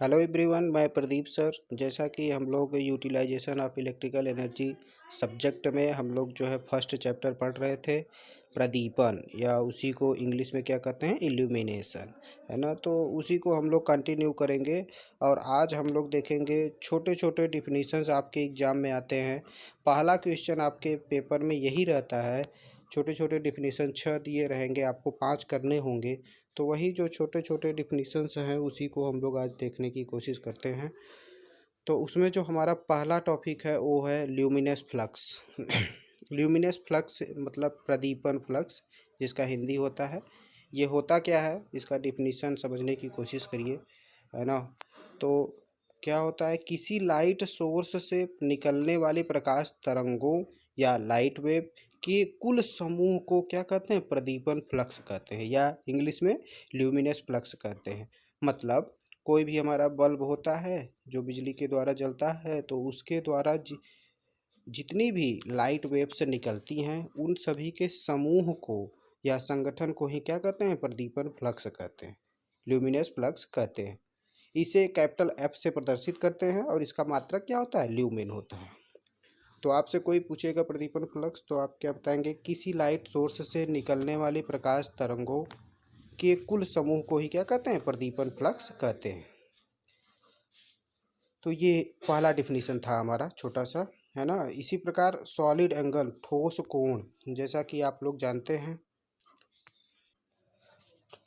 Hello everyone, मैं Pradeep sir. जैसा कि हम लोग utilisation of electrical energy subject में हम लोग जो है फर्स्ट चैप्टर पढ़ रहे थे, प्रदीपन, या उसी को इंग्लिश में क्या कहते हैं, इल्यूमिनेशन, है ना। तो उसी को हम लोग कंटिन्यू करेंगे। और आज हम लोग देखेंगे छोटे छोटे डिफिनीशंस आपके एग्ज़ाम में आते हैं। पहला क्वेश्चन आपके पेपर में यही रहता है। छोटे छोटे डिफिनीशन 6 दिए रहेंगे, आपको 5 करने होंगे। तो वही जो छोटे छोटे डिफिनीशंस हैं उसी को हम लोग आज देखने की कोशिश करते हैं। तो उसमें जो हमारा पहला टॉपिक है वो है ल्यूमिनस फ्लक्स। ल्यूमिनस फ्लक्स मतलब प्रदीपन फ्लक्स, जिसका हिंदी होता है। ये होता क्या है, इसका डिफिनीशन समझने की कोशिश करिए, है ना। तो क्या होता है, किसी लाइट सोर्स से निकलने वाली प्रकाश तरंगों या लाइट वेव के कुल समूह को क्या कहते हैं, प्रदीपन फ्लक्स कहते हैं, या इंग्लिश में ल्यूमिनस फ्लक्स कहते हैं। मतलब कोई भी हमारा बल्ब होता है जो बिजली के द्वारा जलता है, तो उसके द्वारा जितनी भी लाइट वेव्स निकलती हैं उन सभी के समूह को या संगठन को ही क्या कहते हैं, प्रदीपन फ्लक्स कहते हैं, ल्यूमिनस फ्लक्स कहते हैं। इसे कैपिटल एफ से प्रदर्शित करते हैं और इसका मात्रक क्या होता है, ल्यूमेन होता है। तो आपसे कोई पूछेगा प्रदीपन फ्लक्स, तो आप क्या बताएंगे, किसी लाइट सोर्स से निकलने वाली प्रकाश तरंगों के कुल समूह को ही क्या कहते हैं, प्रदीपन फ्लक्स कहते हैं। तो ये पहला डिफिनीशन था हमारा छोटा सा, है ना। इसी प्रकार सॉलिड एंगल, ठोस कोण, जैसा कि आप लोग जानते हैं,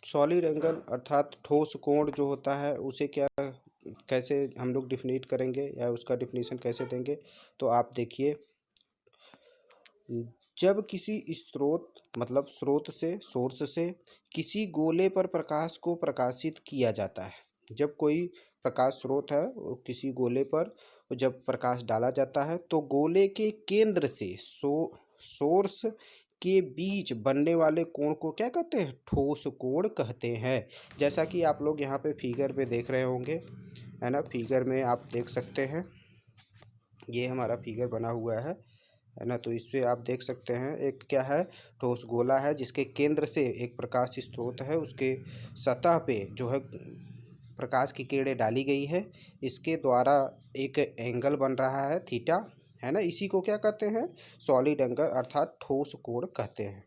सॉलिड एंगल अर्थात ठोस कोण जो होता है उसे क्या, कैसे हम लोग डिफिनीट करेंगे या उसका डिफिनीशन कैसे देंगे। तो आप देखिए, जब किसी स्रोत मतलब स्रोत से, सोर्स से किसी गोले पर प्रकाश को प्रकाशित किया जाता है, जब कोई प्रकाश स्रोत है वो किसी गोले पर जब प्रकाश डाला जाता है, तो गोले के केंद्र से सोर्स के बीच बनने वाले कोण को क्या कहते हैं, ठोस कोण कहते हैं। जैसा कि आप लोग यहाँ पे फिगर पे देख रहे होंगे, है ना। फिगर में आप देख सकते हैं, ये हमारा फिगर बना हुआ है ना। तो इस पे आप देख सकते हैं, एक क्या है, ठोस गोला है जिसके केंद्र से एक प्रकाश स्रोत है, उसके सतह पे जो है प्रकाश की किरणें डाली गई है, इसके द्वारा एक एंगल बन रहा है थीटा, है ना। इसी को क्या कहते हैं, सॉलिड एंगल अर्थात ठोस कोण कहते हैं।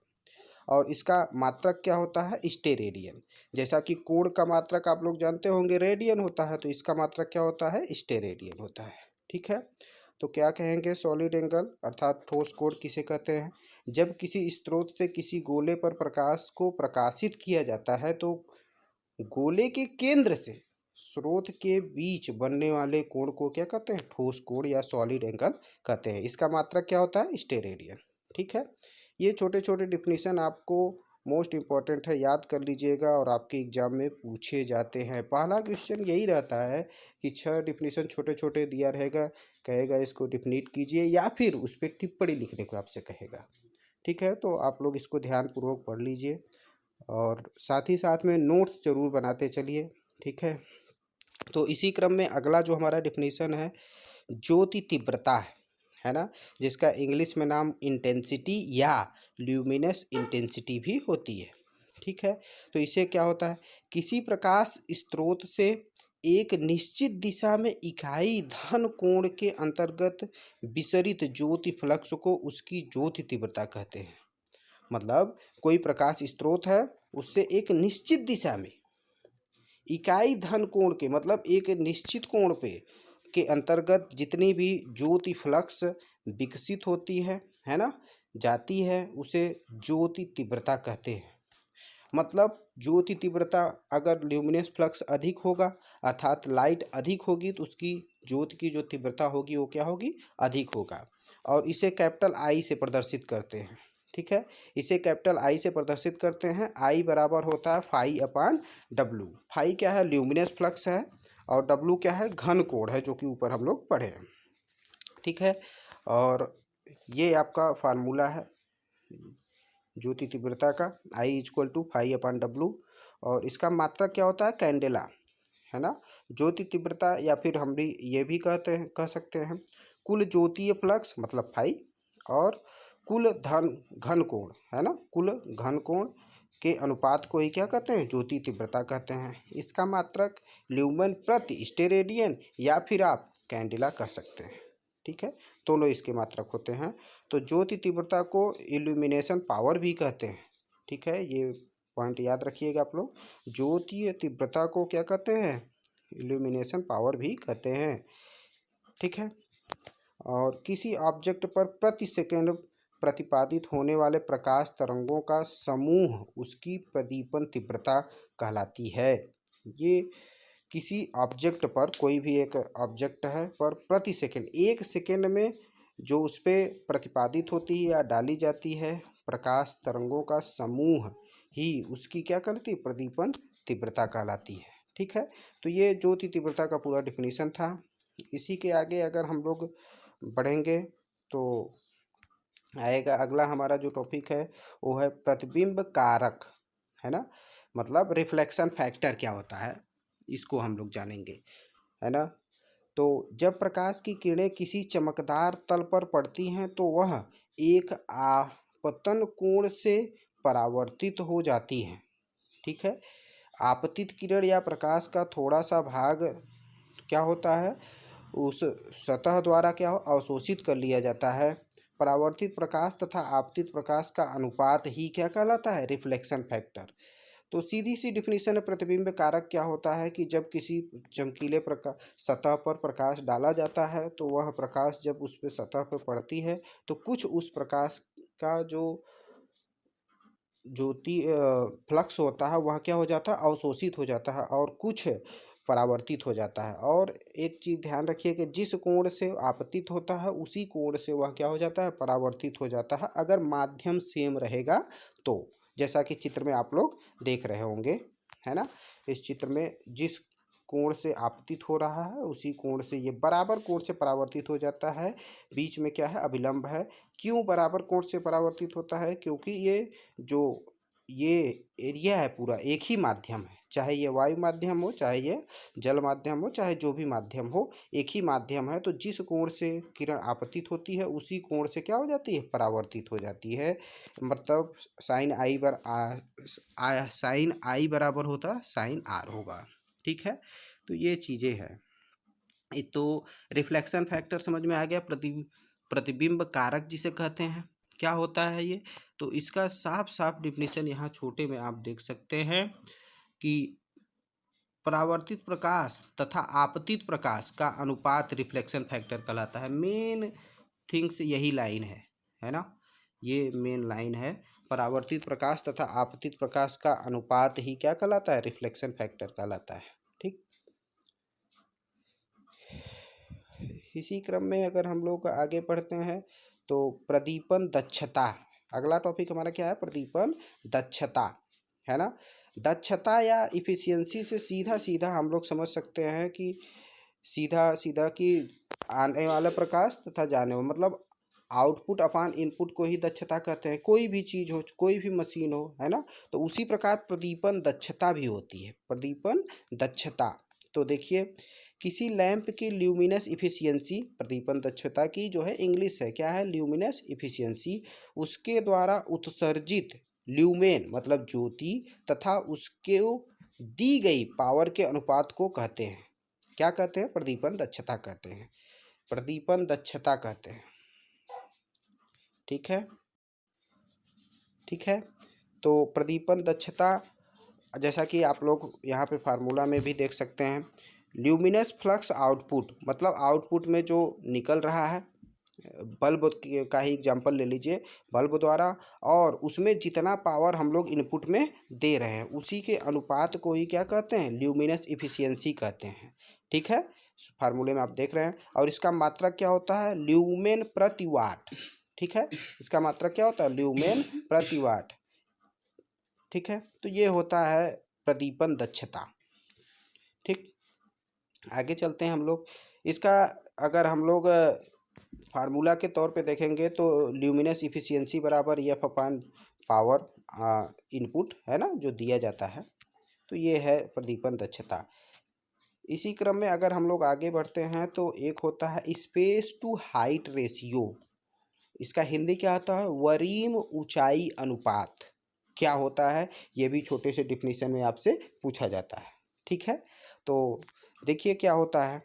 और इसका मात्रक क्या होता है, स्टेरेडियन। जैसा कि कोण का मात्रक आप लोग जानते होंगे रेडियन होता है, तो इसका मात्रक क्या होता है, स्टेरेडियन होता है। ठीक है। तो क्या कहेंगे, सॉलिड एंगल अर्थात ठोस कोण किसे कहते हैं, जब किसी स्रोत से किसी गोले पर प्रकाश को प्रकाशित किया जाता है, तो गोले के केंद्र से स्रोत के बीच बनने वाले कोण को क्या कहते हैं, ठोस कोण या सॉलिड एंगल कहते हैं। इसका मात्रक क्या होता है, स्टेरेडियन। ठीक है। ये छोटे छोटे डिफिनीशन आपको मोस्ट इम्पॉर्टेंट है, याद कर लीजिएगा और आपके एग्जाम में पूछे जाते हैं। पहला क्वेश्चन यही रहता है कि 6 डिफिनीशन छोटे छोटे दिया रहेगा, कहेगा इसको डिफिनीट कीजिए, या फिर उस पर टिप्पणी लिखने को आपसे कहेगा। ठीक है। तो आप लोग इसको ध्यानपूर्वक पढ़ लीजिए और साथ ही साथ में नोट्स ज़रूर बनाते चलिए। ठीक है। तो इसी क्रम में अगला जो हमारा डिफिनीशन है, ज्योति तीव्रता है ना, जिसका इंग्लिश में नाम इंटेंसिटी या ल्यूमिनस इंटेंसिटी भी होती है। ठीक है। तो इसे क्या होता है, किसी प्रकाश स्रोत से एक निश्चित दिशा में इकाई धन कोण के अंतर्गत विसरित ज्योति फ्लक्स को उसकी ज्योति तीव्रता कहते हैं। मतलब कोई प्रकाश स्रोत है, उससे एक निश्चित दिशा में इकाई धन कोण के, मतलब एक निश्चित कोण पे के अंतर्गत जितनी भी ज्योति फ्लक्स विकसित होती है ना, जाती है, उसे ज्योति तीव्रता कहते हैं। मतलब ज्योति तीव्रता, अगर ल्यूमिनस फ्लक्स अधिक होगा अर्थात लाइट अधिक होगी, तो उसकी ज्योति की जो तीव्रता होगी वो क्या होगी, अधिक होगा। और इसे कैपिटल आई से प्रदर्शित करते हैं। ठीक है। इसे कैपिटल आई से प्रदर्शित करते हैं। आई बराबर होता है फाई अपान डब्लू। फाई क्या है, ल्यूमिनस फ्लक्स है, और डब्लू क्या है, घन कोण है, जो कि ऊपर हम लोग पढ़े हैं। ठीक है। और ये आपका फार्मूला है ज्योति तीव्रता का, I equal to phi upon W. और इसका मात्रक क्या होता है, कैंडेला, है ना। ज्योति तीव्रता, या फिर हम भी ये भी कह सकते हैं कुल ज्योतीय फ्लक्स मतलब फाई, और कुल घन कोण, है ना, कुल घन कोण के अनुपात को ही क्या कहते हैं, ज्योति तीव्रता कहते हैं। इसका मात्रक ल्यूमेन प्रति स्टेरेडियन या फिर आप कैंडिला कह सकते हैं। ठीक है, दोनों इसके मात्रक होते हैं। तो ज्योति तीव्रता को इल्यूमिनेशन पावर भी कहते हैं। ठीक है, ये पॉइंट याद रखिएगा आप लोग। ज्योति तीव्रता को क्या कहते हैं, इल्यूमिनेशन पावर भी कहते हैं। ठीक है, और किसी ऑब्जेक्ट पर प्रति सेकंड प्रतिपादित होने वाले प्रकाश तरंगों का समूह उसकी प्रदीपन तीव्रता कहलाती है। ये किसी ऑब्जेक्ट पर, कोई भी एक ऑब्जेक्ट है पर प्रति सेकंड, एक सेकंड में जो उस पर प्रतिपादित होती है या डाली जाती है प्रकाश तरंगों का समूह ही उसकी क्या कहलाती है, प्रदीपन तीव्रता कहलाती है। ठीक है, तो ये ज्योति तीव्रता का पूरा डिफिनीशन था। इसी के आगे अगर हम लोग बढ़ेंगे तो आएगा अगला हमारा जो टॉपिक है वो है प्रतिबिंब कारक, है ना, मतलब रिफ्लेक्शन फैक्टर क्या होता है, इसको हम लोग जानेंगे, है ना। तो जब प्रकाश की किरणें किसी चमकदार तल पर पड़ती हैं तो वह एक आपतन कोण से परावर्तित हो जाती हैं। ठीक है, आपतित किरण या प्रकाश का थोड़ा सा भाग क्या होता है, उस सतह द्वारा क्या हो, अवशोषित कर लिया जाता है। परावर्तित प्रकाश तथा आपतित प्रकाश का अनुपात ही क्या कहलाता है, रिफ्लेक्शन फैक्टर। तो सीधी सी डिफिनीशन है प्रतिबिंब कारक क्या होता है कि जब किसी चमकीले प्रकाश सतह पर प्रकाश डाला जाता है तो वह प्रकाश जब उस पर सतह पर पड़ती है तो कुछ उस प्रकाश का जो ज्योति फ्लक्स होता है वह क्या हो जाता है, अवशोषित हो जाता है, और कुछ परावर्तित हो जाता है। और एक चीज़ ध्यान रखिए कि जिस कोण से आपतित होता है उसी कोण से वह क्या हो जाता है, परावर्तित हो जाता है, अगर माध्यम सेम रहेगा तो। जैसा कि चित्र में आप लोग देख रहे होंगे, है ना। इस चित्र में जिस कोण से आपतित हो रहा है उसी कोण से ये बराबर कोण से परावर्तित हो जाता है। बीच में क्या है, अभिलंब है। क्यों बराबर कोण से परावर्तित होता है, क्योंकि ये एरिया है पूरा एक ही माध्यम है, चाहे ये वायु माध्यम हो, चाहे ये जल माध्यम हो, चाहे जो भी माध्यम हो, एक ही माध्यम है। तो जिस कोण से किरण आपतित होती है उसी कोण से क्या हो जाती है, परावर्तित हो जाती है। मतलब साइन आई बराबर होता है साइन आर होगा। ठीक है, तो ये चीज़ें हैं। तो रिफ्लेक्शन फैक्टर समझ में आ गया। प्रतिबिंब कारक जिसे कहते हैं क्या होता है ये, तो इसका साफ साफ डिफिनीशन यहाँ छोटे में आप देख सकते हैं कि परावर्तित प्रकाश तथा आपतित प्रकाश का अनुपात रिफ्लेक्शन फैक्टर कहलाता है। मेन थिंग्स यही लाइन है ना, ये मेन लाइन है। परावर्तित प्रकाश तथा आपतित प्रकाश का अनुपात ही क्या कहलाता है, रिफ्लेक्शन फैक्टर कहलाता है। ठीक, इसी क्रम में अगर हम लोग आगे बढ़ते हैं तो प्रदीपन दक्षता, अगला टॉपिक हमारा क्या है, प्रदीपन दक्षता, है ना। दक्षता या इफिशियंसी से सीधा सीधा हम लोग समझ सकते हैं कि सीधा सीधा कि आने वाला प्रकाश तथा जाने वाला, मतलब आउटपुट अपान इनपुट को ही दक्षता कहते हैं। कोई भी चीज़ हो, कोई भी मशीन हो, है ना, तो उसी प्रकार प्रदीपन दक्षता भी होती है, प्रदीपन दक्षता। तो देखिए, किसी लैंप की ल्यूमिनस इफिशियंसी, प्रदीपन दक्षता की जो है इंग्लिश है क्या है, ल्यूमिनस इफिशियंसी, उसके द्वारा उत्सर्जित ल्यूमेन मतलब ज्योति तथा उसके दी गई पावर के अनुपात को कहते हैं, क्या कहते हैं, प्रदीपन दक्षता कहते हैं, प्रदीपन दक्षता कहते हैं। ठीक है, ठीक है, तो प्रदीपन दक्षता जैसा कि आप लोग यहाँ पे फार्मूला में भी देख सकते हैं, ल्यूमिनस फ्लक्स आउटपुट, मतलब आउटपुट में जो निकल रहा है, बल्ब का ही एग्जांपल ले लीजिए, बल्ब द्वारा, और उसमें जितना पावर हम लोग इनपुट में दे रहे हैं उसी के अनुपात को ही क्या कहते हैं, ल्यूमिनस इफिशियंसी कहते हैं। ठीक है, फार्मूले में आप देख रहे हैं। और इसका मात्रक क्या होता है, ल्यूमेन प्रति वाट। ठीक है, इसका मात्रक क्या होता है, ल्यूमेन प्रति वाट। ठीक है, तो ये होता है प्रदीपन दक्षता। ठीक, आगे चलते हैं हम लोग। इसका अगर हम लोग फार्मूला के तौर पे देखेंगे तो ल्यूमिनस इफिशियंसी बराबर एफ अपान पावर इनपुट, है ना, जो दिया जाता है। तो ये है प्रदीपन दक्षता। इसी क्रम में अगर हम लोग आगे बढ़ते हैं तो एक होता है स्पेस टू हाइट रेशियो, इसका हिंदी क्या होता है, वरीम ऊंचाई अनुपात। क्या होता है, ये भी छोटे से डिफिनीशन में आपसे पूछा जाता है। ठीक है, तो देखिए क्या होता है,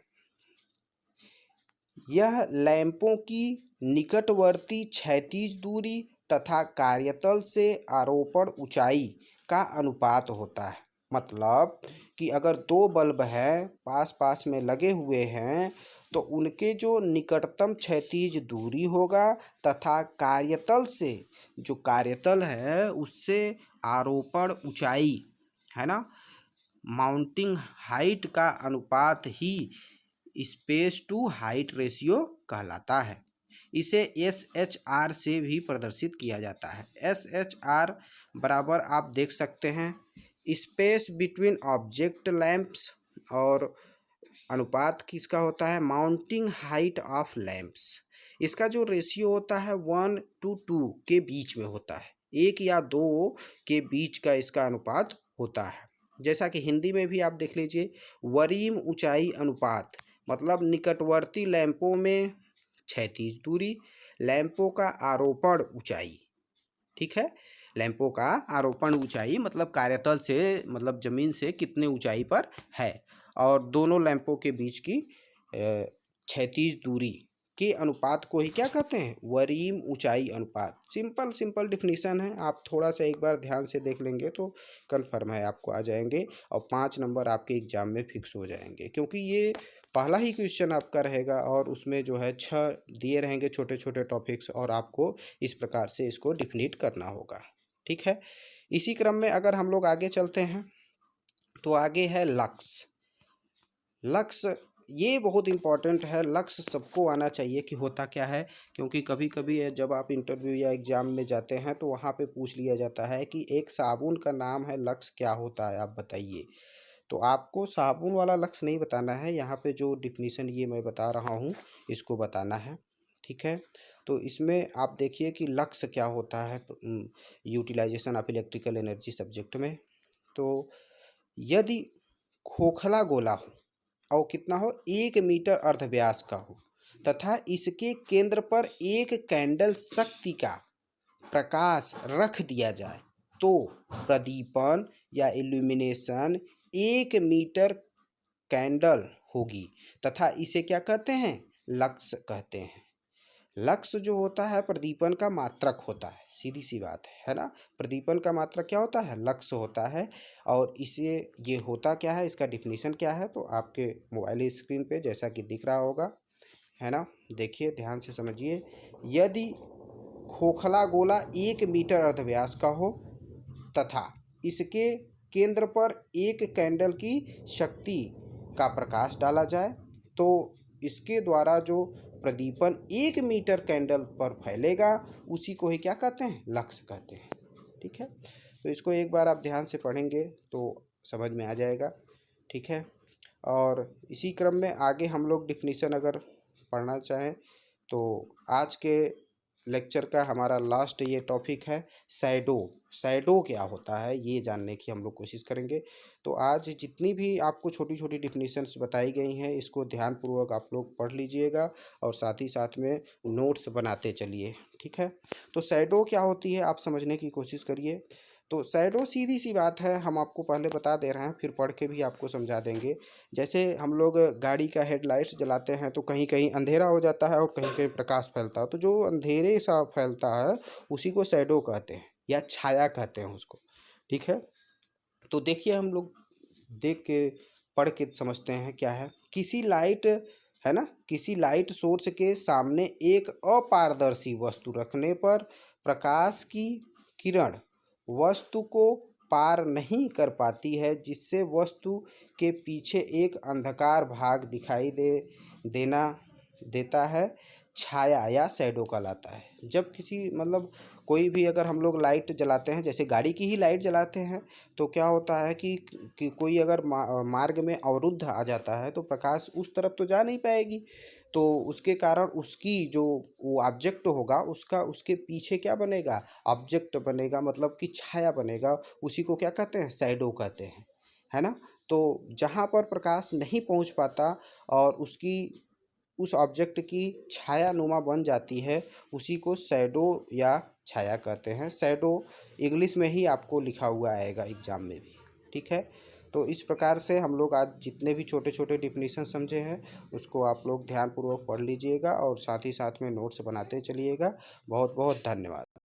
यह लैंपों की निकटवर्ती क्षैतिज दूरी तथा कार्यतल से आरोपण ऊंचाई का अनुपात होता है। मतलब कि अगर दो बल्ब हैं पास पास में लगे हुए हैं तो उनके जो निकटतम क्षैतिज दूरी होगा तथा कार्यतल से, जो कार्यतल है उससे आरोपण ऊंचाई है ना, माउंटिंग हाइट का अनुपात ही स्पेस टू हाइट रेशियो कहलाता है। इसे एस एच आर से भी प्रदर्शित किया जाता है। एस एच आर बराबर आप देख सकते हैं स्पेस बिटवीन ऑब्जेक्ट लैंप्स, और अनुपात किसका होता है, माउंटिंग हाइट ऑफ लैंप्स। इसका जो रेशियो होता है 1:2 के बीच में होता है, 1 या 2 के बीच का इसका अनुपात होता है। जैसा कि हिंदी में भी आप देख लीजिए, वरीम ऊंचाई अनुपात, मतलब निकटवर्ती लैंपों में क्षैतिज दूरी, लैंपों का आरोपण ऊंचाई। ठीक है, लैंपों का आरोपण ऊंचाई मतलब कार्यतल से, मतलब जमीन से कितने ऊंचाई पर है, और दोनों लैंपों के बीच की क्षैतिज दूरी के अनुपात को ही क्या कहते हैं, वरीम ऊंचाई अनुपात। सिंपल सिंपल डिफिनीशन है, आप थोड़ा सा एक बार ध्यान से देख लेंगे तो कन्फर्म है आपको आ जाएंगे, और 5 नंबर आपके एग्जाम में फिक्स हो जाएंगे, क्योंकि ये पहला ही क्वेश्चन आपका रहेगा और उसमें जो है 6 दिए रहेंगे छोटे छोटे टॉपिक्स, और आपको इस प्रकार से इसको डिफिनीट करना होगा। ठीक है, इसी क्रम में अगर हम लोग आगे चलते हैं तो आगे है लक्स। लक्स ये बहुत इम्पॉर्टेंट है, लक्स सबको आना चाहिए कि होता क्या है, क्योंकि कभी कभी जब आप इंटरव्यू या एग्ज़ाम में जाते हैं तो वहाँ पे पूछ लिया जाता है कि एक साबुन का नाम है लक्स, क्या होता है आप बताइए। तो आपको साबुन वाला लक्स नहीं बताना है, यहाँ पे जो डिफिनीशन ये मैं बता रहा हूँ इसको बताना है। ठीक है, तो इसमें आप देखिए कि लक्स क्या होता है, utilisation of electrical energy subject में। तो यदि खोखला गोला हो और कितना हो, 1 मीटर अर्धव्यास का हो, तथा इसके केंद्र पर एक कैंडल शक्ति का प्रकाश रख दिया जाए तो प्रदीपन या इल्यूमिनेशन 1 मीटर कैंडल होगी, तथा इसे क्या कहते हैं, लक्स कहते हैं। लक्स जो होता है प्रदीपन का मात्रक होता है, सीधी सी बात है ना, प्रदीपन का मात्रक क्या होता है, लक्स होता है। और इसे ये होता क्या है, इसका डिफिनीशन क्या है, तो आपके मोबाइल स्क्रीन पे जैसा कि दिख रहा होगा, है ना, देखिए ध्यान से समझिए। यदि खोखला गोला 1 मीटर अर्धव्यास का हो तथा इसके केंद्र पर एक कैंडल की शक्ति का प्रकाश डाला जाए तो इसके द्वारा जो प्रदीपन 1 मीटर कैंडल पर फैलेगा उसी को ही क्या कहते हैं, लक्स कहते हैं। ठीक है, तो इसको एक बार आप ध्यान से पढ़ेंगे तो समझ में आ जाएगा। ठीक है, और इसी क्रम में आगे हम लोग डिफिनीशन अगर पढ़ना चाहें तो आज के लेक्चर का हमारा लास्ट ये टॉपिक है शैडो। शैडो क्या होता है ये जानने की हम लोग कोशिश करेंगे। तो आज जितनी भी आपको छोटी छोटी डिफिनीशंस बताई गई हैं इसको ध्यानपूर्वक आप लोग पढ़ लीजिएगा और साथ ही साथ में नोट्स बनाते चलिए। ठीक है, तो शैडो क्या होती है आप समझने की कोशिश करिए। तो शैडो सीधी सी बात है, हम आपको पहले बता दे रहे हैं फिर पढ़ के भी आपको समझा देंगे। जैसे हम लोग गाड़ी का हेडलाइट्स जलाते हैं तो कहीं कहीं अंधेरा हो जाता है और कहीं कहीं प्रकाश फैलता है, तो जो अंधेरे सा फैलता है उसी को शैडो कहते हैं या छाया कहते हैं उसको। ठीक है, तो देखिए हम लोग देख के पढ़ के समझते हैं क्या है। किसी लाइट, है ना, किसी लाइट सोर्स के सामने एक अपारदर्शी वस्तु रखने पर प्रकाश की किरण वस्तु को पार नहीं कर पाती है, जिससे वस्तु के पीछे एक अंधकार भाग दिखाई देना देता है, छाया या शैडो कहलाता है। जब किसी मतलब कोई भी अगर हम लोग लाइट जलाते हैं, जैसे गाड़ी की ही लाइट जलाते हैं, तो क्या होता है कि कोई अगर मार्ग में अवरुद्ध आ जाता है तो प्रकाश उस तरफ तो जा नहीं पाएगी, तो उसके कारण उसकी जो वो ऑब्जेक्ट होगा उसका उसके पीछे क्या बनेगा, ऑब्जेक्ट बनेगा, मतलब कि छाया बनेगा, उसी को क्या कहते हैं, शैडो कहते हैं, है ना। तो जहाँ पर प्रकाश नहीं पहुँच पाता और उसकी उस ऑब्जेक्ट की छायानुमा बन जाती है, उसी को शैडो या छाया कहते हैं। शैडो इंग्लिश में ही आपको लिखा हुआ आएगा एग्जाम में भी, ठीक है। तो इस प्रकार से हम लोग आज जितने भी छोटे छोटे डिफिनीशन समझे हैं उसको आप लोग ध्यानपूर्वक पढ़ लीजिएगा और साथ ही साथ में नोट्स बनाते चलिएगा। बहुत बहुत धन्यवाद।